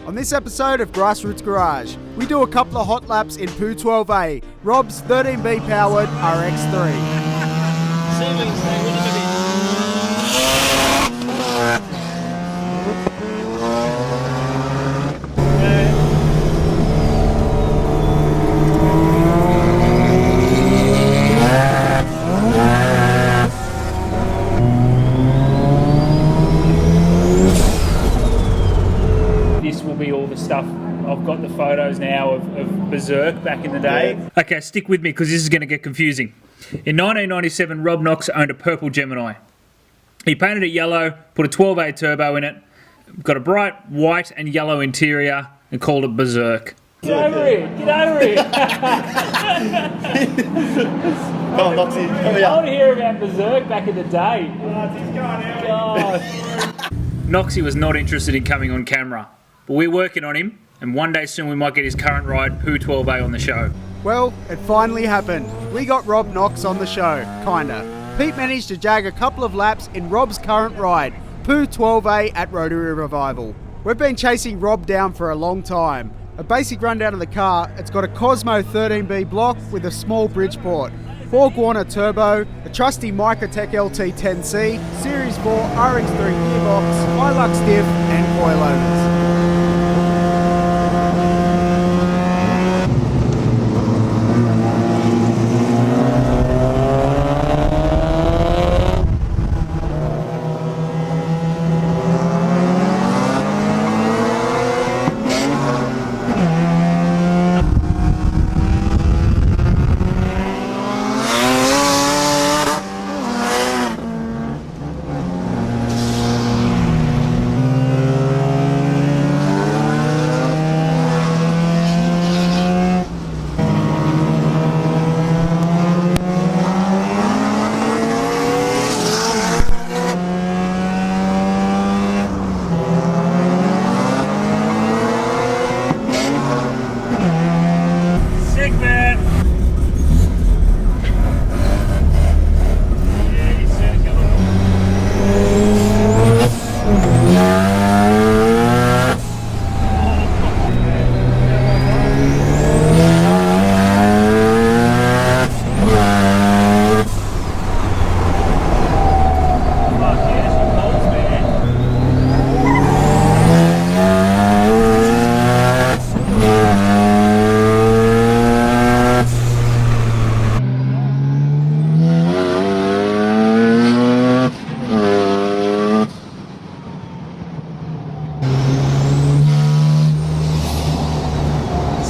On this episode of Grassroots Garage, we do a couple of hot laps in POO12A, Rob's 13B powered RX3. This will be all the stuff. I've got the photos now of BUZURK back in the day. Okay, stick with me because this is going to get confusing. In 1997, Rob Knox owned a purple Gemini. He painted it yellow, put a 12A turbo in it, got a bright white and yellow interior, and called it BUZURK. Get over here! Get over here! Come on, Knoxy, come here. I want to hear about BUZURK back in the day. God. Knoxy was not interested in coming on camera, but we're working on him, and one day soon we might get his current ride, POO12A, on the show. Well, it finally happened. We got Rob Knox on the show, kinda. Pete managed to jag a couple of laps in Rob's current ride, POO12A at Rotary Revival. We've been chasing Rob down for a long time. A basic rundown of the car, it's got a Cosmo 13B block with a small bridgeport, Borgwarner turbo, a trusty Microtech LT10C, Series 4 RX3 gearbox, Hilux diff and Coilovers.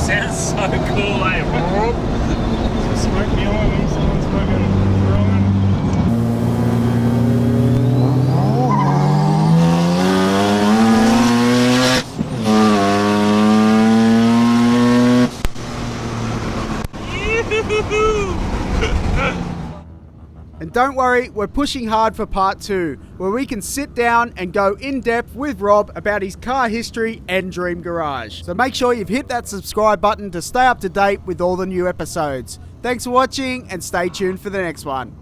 Sounds so cool, eh? Smoke me on when someone's fucking throwing. And don't worry, we're pushing hard for part 2, where we can sit down and go in depth with Rob about his car history and dream garage. So make sure you've hit that subscribe button to stay up to date with all the new episodes. Thanks for watching and stay tuned for the next one.